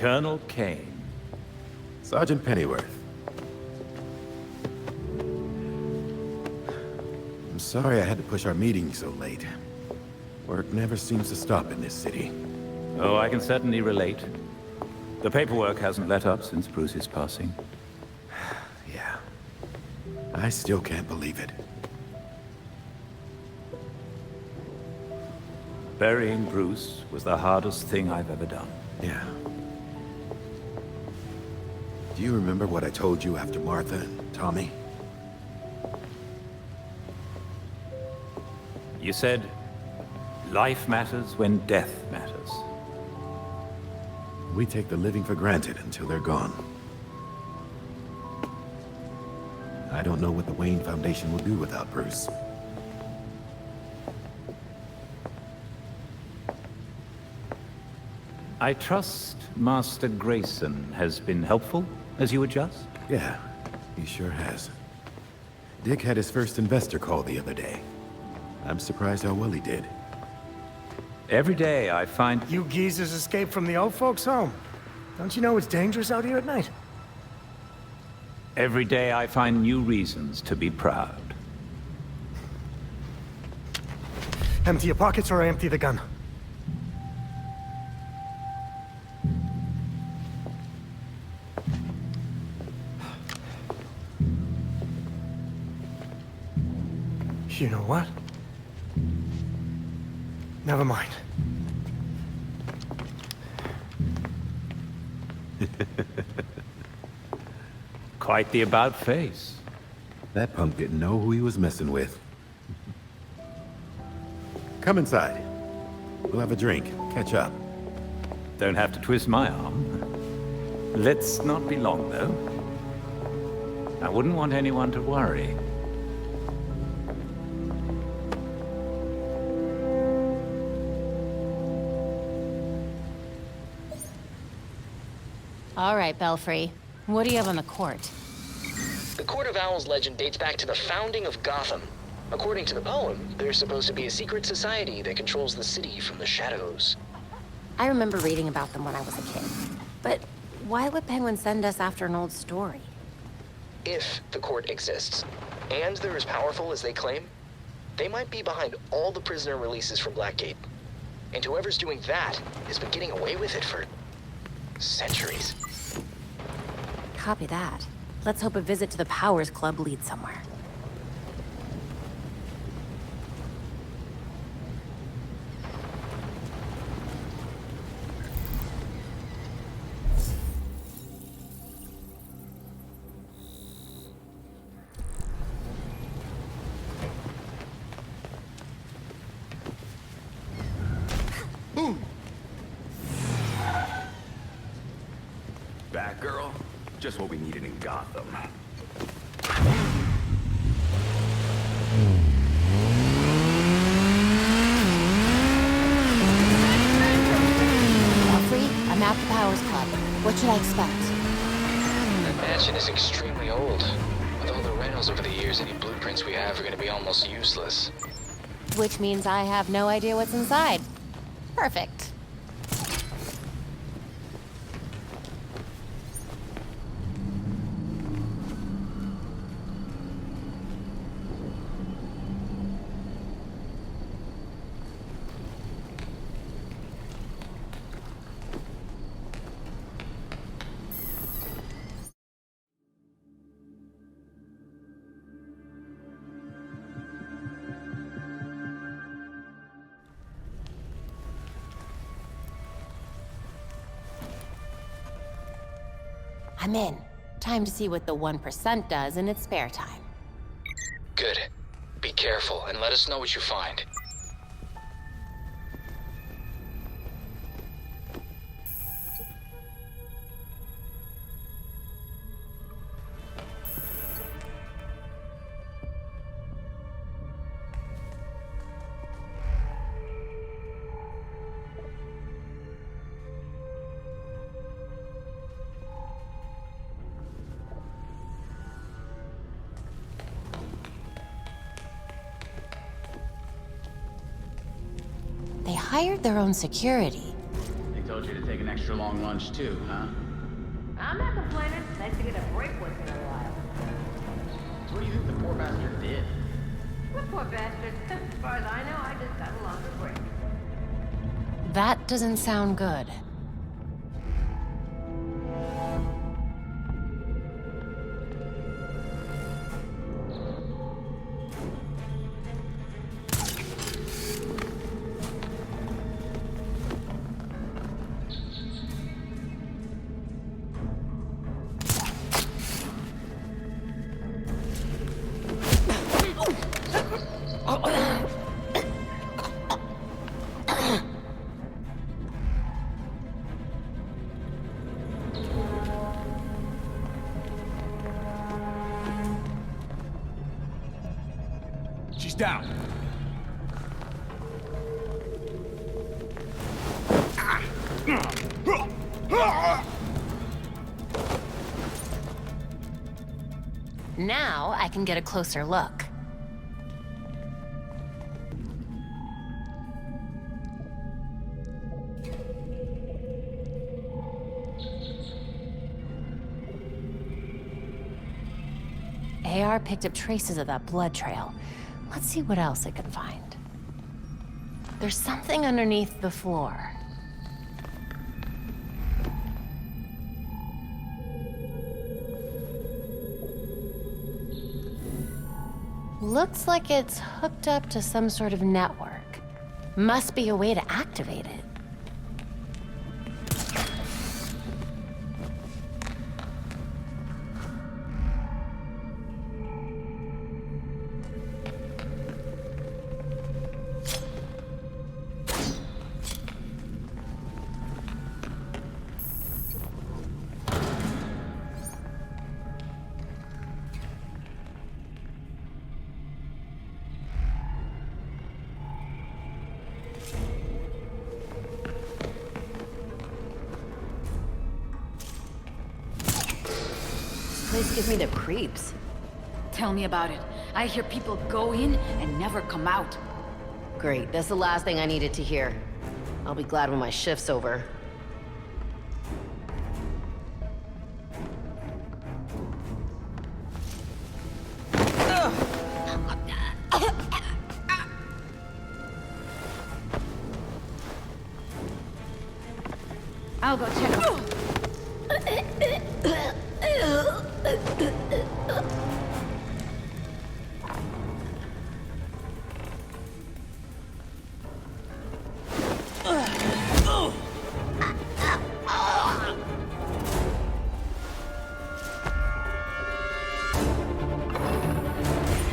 Colonel Kane. Sergeant Pennyworth. I'm sorry I had to push our meeting so late. Work never seems to stop in this city. Oh, I can certainly relate. The paperwork hasn't let up since Bruce's passing. Yeah. I still can't believe it. Burying Bruce was the hardest thing I've ever done. Yeah. Do you remember what I told you after Martha and Tommy? You said, life matters when death matters. We take the living for granted until they're gone. I don't know what the Wayne Foundation will do without Bruce. I trust Master Grayson has been helpful as you adjust? Yeah, he sure has. Dick had his first investor call the other day. I'm surprised how well he did. Every day I find... You geezers escaped from the old folks' home. Don't you know it's dangerous out here at night? Every day I find new reasons to be proud. Empty your pockets or I empty the gun. You know what? Never mind. Quite the about face. That punk didn't know who he was messing with. Come inside. We'll have a drink, catch up. Don't have to twist my arm. Let's not be long, though. I wouldn't want anyone to worry. All right, Belfry. What do you have on the court? The Court of Owls legend dates back to the founding of Gotham. According to the poem, there's supposed to be a secret society that controls the city from the shadows. I remember reading about them when I was a kid. But why would Penguin send us after an old story? If the court exists, and they're as powerful as they claim, they might be behind all the prisoner releases from Blackgate. And whoever's doing that has been getting away with it for centuries. Copy that. Let's hope a visit to the Powers Club leads somewhere. Batgirl? Just what we needed in Gotham. Belfry, I'm at the Powers Club. What should I expect? That mansion is extremely old. With all the rentals over the years, any blueprints we have are gonna be almost useless. Which means I have no idea what's inside. Perfect. I'm in. Time to see what the 1% does in its spare time. Good. Be careful and let us know what you find. They hired their own security. They told Forced you to take an extra long lunch too, huh? I'm not complaining. Nice to get a break once in a while. So what do you think the poor bastard did? What poor bastard? As far as I know, I just got a longer break. That doesn't sound good. She's down. Now I can get a closer look. AR picked up traces of that blood trail. Let's see what else it can find. There's something underneath the floor. Looks like it's hooked up to some sort of network. Must be a way to activate it. This gives me the creeps. Tell me about it. I hear people go in and never come out. Great, that's the last thing I needed to hear. I'll be glad when my shift's over. I'll go check out.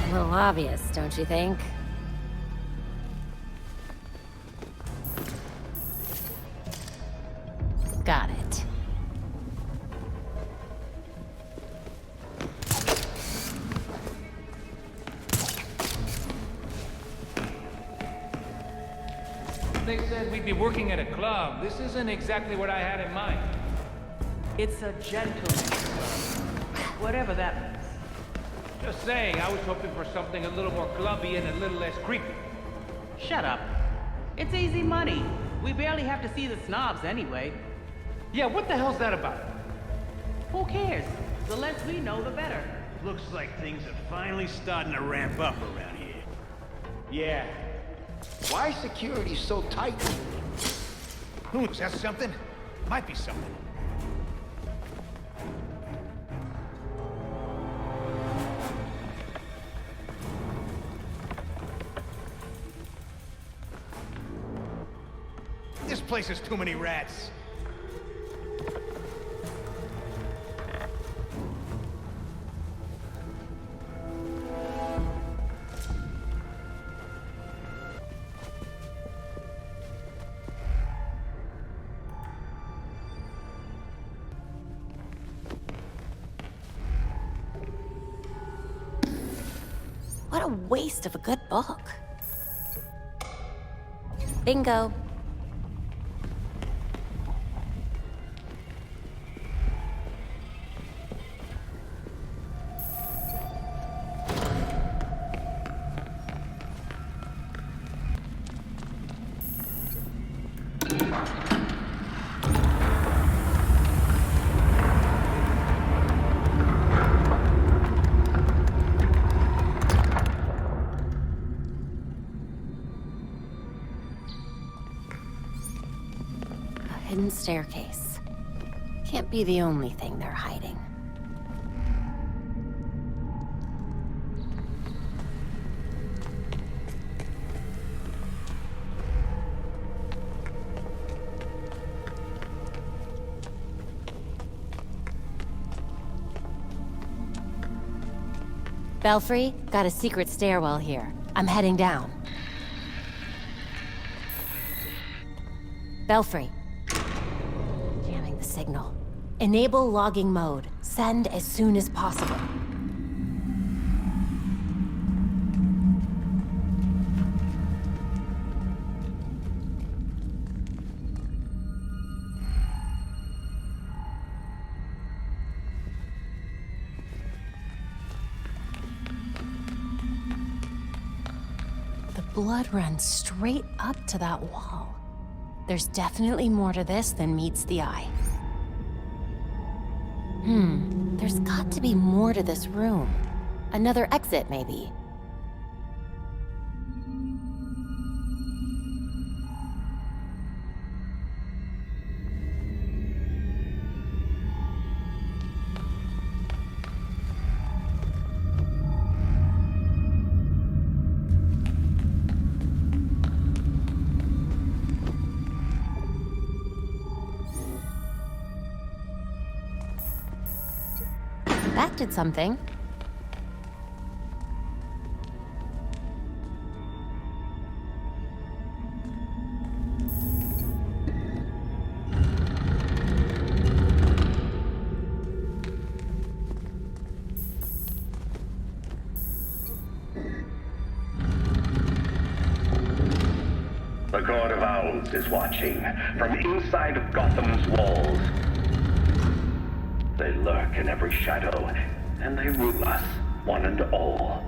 A little obvious, don't you think? Got it. They said we'd be working at a club. This isn't exactly what I had in mind. It's a gentleman's club. Whatever that means. Just saying, I was hoping for something a little more clubby and a little less creepy. Shut up. It's easy money. We barely have to see the snobs anyway. Yeah, what the hell's that about? Who cares? The less we know, the better. Looks like things are finally starting to ramp up around here. Yeah. Why is security so tight? Is that something? Might be something. This place has too many rats. What a waste of a good book. Bingo. hidden staircase. Can't be the only thing they're hiding. Belfry, got a secret stairwell here. I'm heading down. Belfry. Jamming the signal. Enable logging mode. Send as soon as possible. The blood runs straight up to that wall. There's definitely more to this than meets the eye. There's got to be more to this room. Another exit, maybe. That did something. The God of Owls is watching from inside of Gotham's walls. They lurk in every shadow, and they rule us, one and all.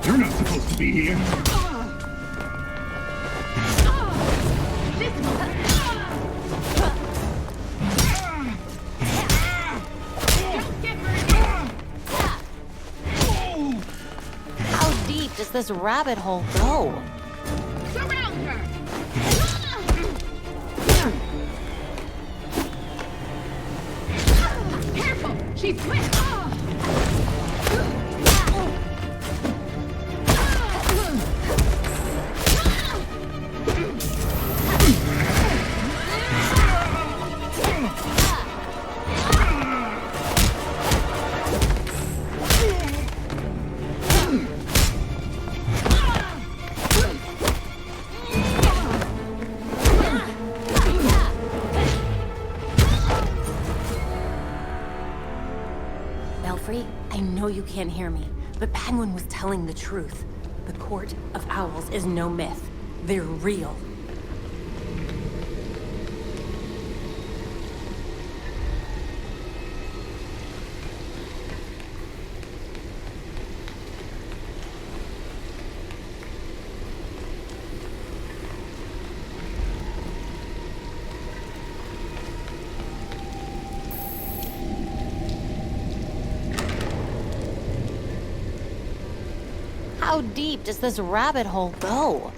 You're not supposed to be here. How deep does this rabbit hole go? Surround her! Careful! She's quick! Belfry, I know you can't hear me, but Penguin was telling the truth. The Court of Owls is no myth. They're real. How deep does this rabbit hole go?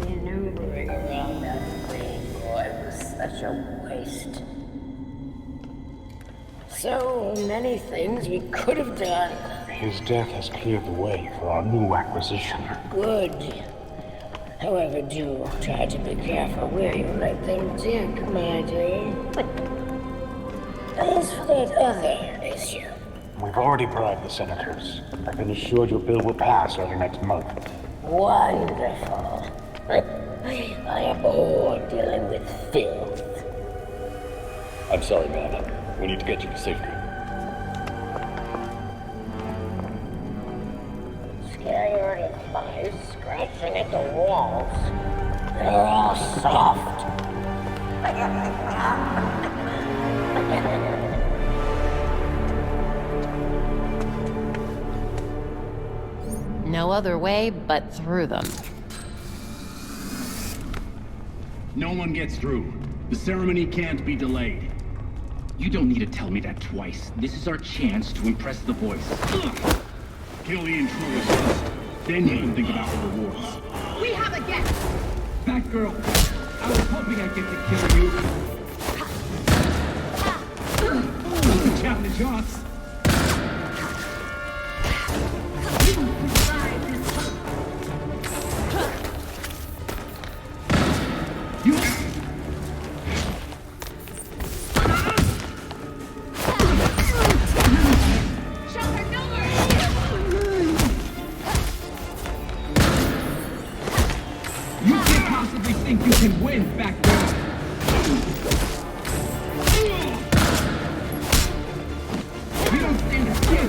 Maneuvering around that thing, boy, was such a waste. So many things we could have done. His death has cleared the way for our new acquisition. Good. However, do try to be careful where you let them dig, my dear. As for that other issue... We've already bribed the senators. I've been assured your bill will pass early next month. Wonderful. I am bored dealing with filth. I'm sorry, man. We need to get you to safety. Scared of flies scratching at the walls. They're all soft. No other way but through them. No one gets through. The ceremony can't be delayed. You don't need to tell me that twice. This is our chance to impress the voice. Ugh. Kill the intruders first. Then you can think about the rewards. We have a guest! Batgirl, I was hoping I'd get to kill you. The challenge yours.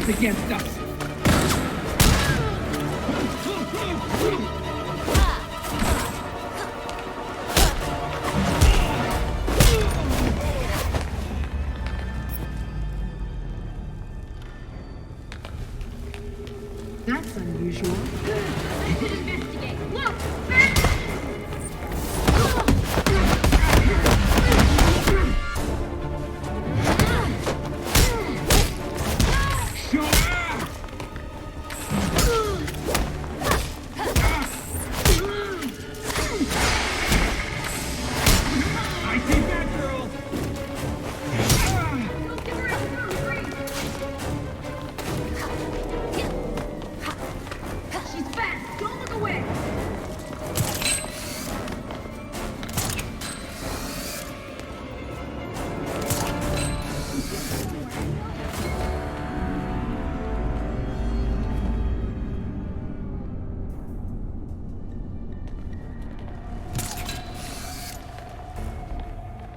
Against us. That's unusual. Investigate. Look!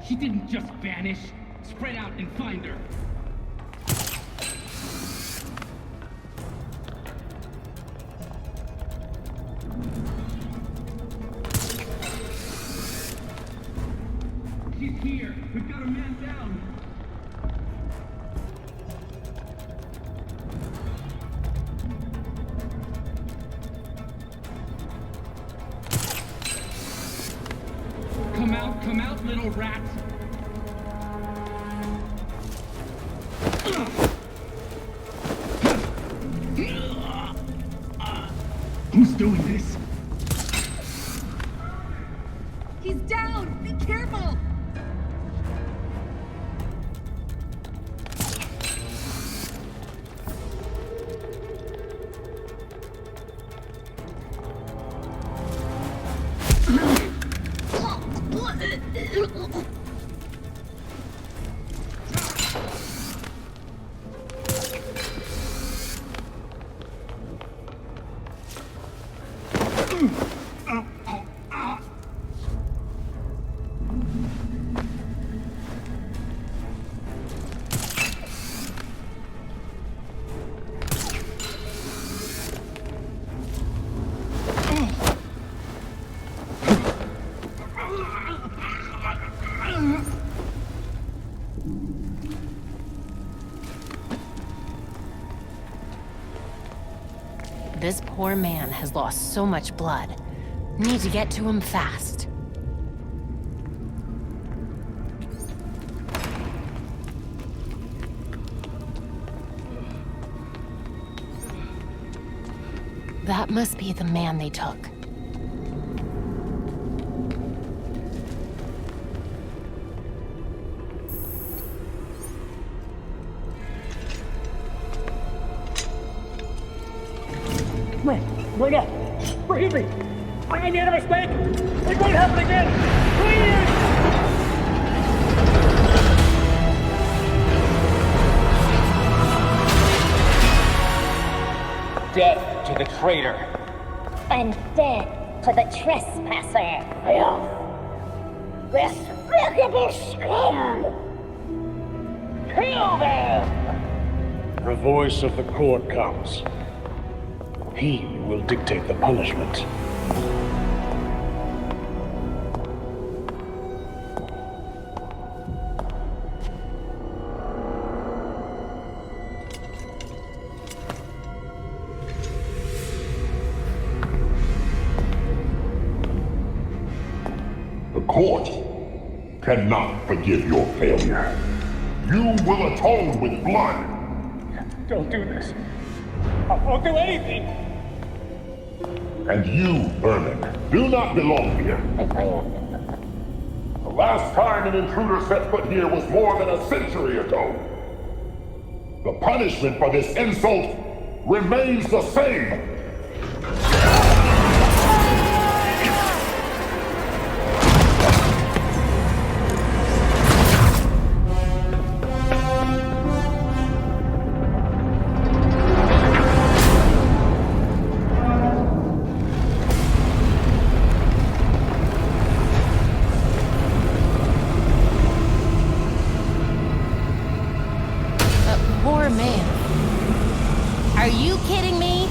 She didn't just vanish. Spread out and find her. She's here. We've got a man down. Come out, little rat! Who's doing this? He's down! Be careful! This poor man has lost so much blood. Need to get to him fast. That must be the man they took. Bring up! Forgive me! I made a mistake! It won't happen again! Please! Death to the traitor! And death to the trespasser! Despicable scum! Kill them! The voice of the court comes. He will dictate the punishment. The court cannot forgive your failure. You will atone with blood. Don't do this. I won't do anything! And you, Vermin, do not belong here. The last time an intruder set foot here was more than a century ago. The punishment for this insult remains the same. Poor man. Are you kidding me?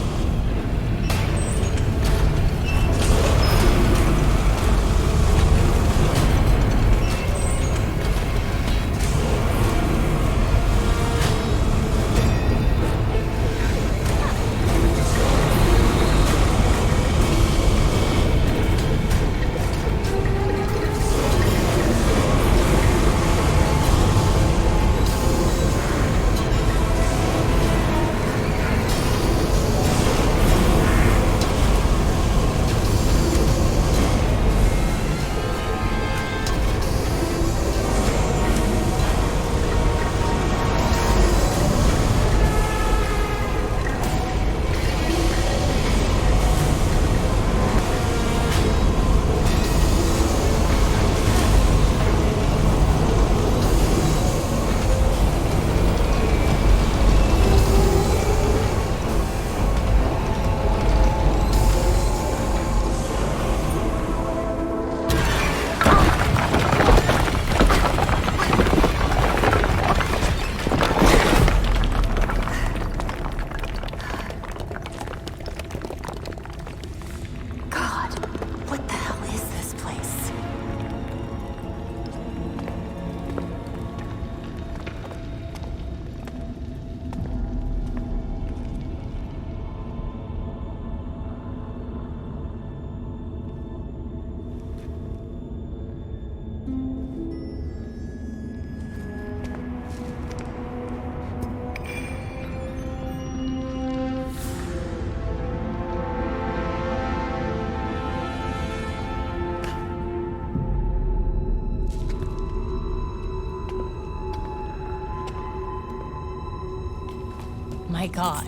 My God,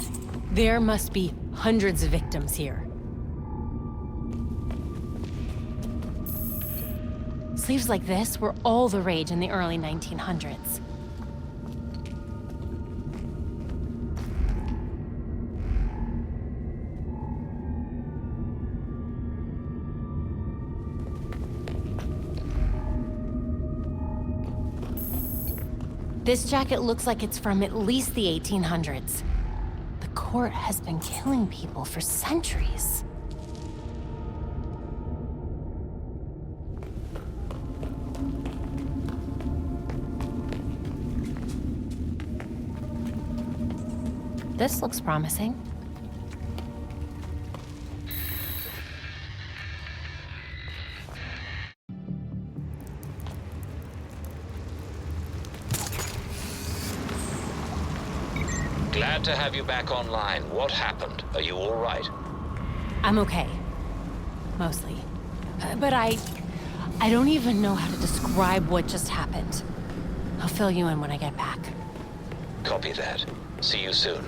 there must be hundreds of victims here. Sleeves like this were all the rage in the early 1900s. This jacket looks like it's from at least the 1800s. The court has been killing people for centuries. This looks promising. Glad to have you back online. What happened? Are you all right? I'm okay. Mostly. But I don't even know how to describe what just happened. I'll fill you in when I get back. Copy that. See you soon.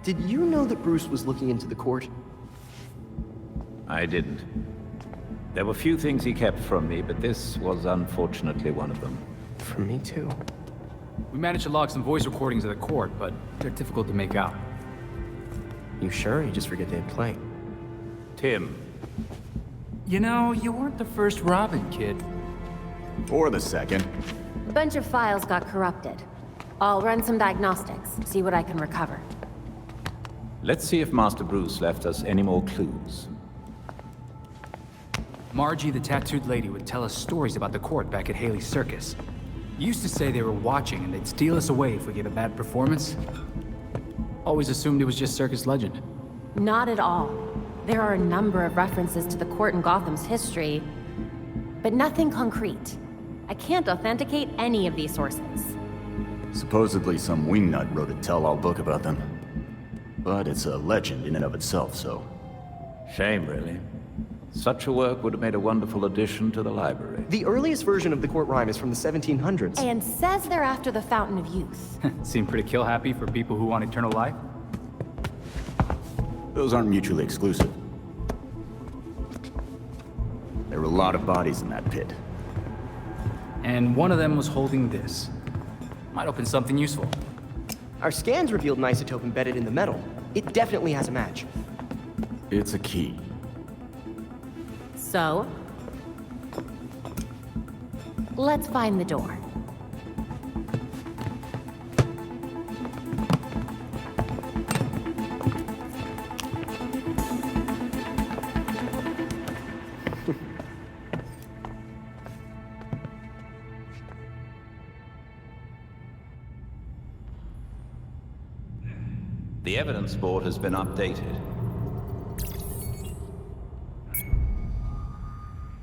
Did you know that Bruce was looking into the court? I didn't. There were few things he kept from me, but this was unfortunately one of them. From me too. We managed to log some voice recordings of the court, but they're difficult to make out. You sure? You just forget they'd play. Tim. You know, you weren't the first Robin, kid. Or the second. A bunch of files got corrupted. I'll run some diagnostics, see what I can recover. Let's see if Master Bruce left us any more clues. Margie, the tattooed lady, would tell us stories about the court back at Haley's Circus. Used to say they were watching and they'd steal us away if we gave a bad performance. Always assumed it was just circus legend. Not at all. There are a number of references to the court in Gotham's history, but nothing concrete. I can't authenticate any of these sources. Supposedly some wingnut wrote a tell-all book about them. But it's a legend in and of itself, so... Shame, really. Such a work would have made a wonderful addition to the library. The earliest version of the court rhyme is from the 1700s. And says they're after the Fountain of Youth. Seem pretty kill-happy for people who want eternal life? Those aren't mutually exclusive. There were a lot of bodies in that pit. And one of them was holding this. Might open something useful. Our scans revealed an isotope embedded in the metal. It definitely has a match. It's a key. So? Let's find the door. The evidence board has been updated.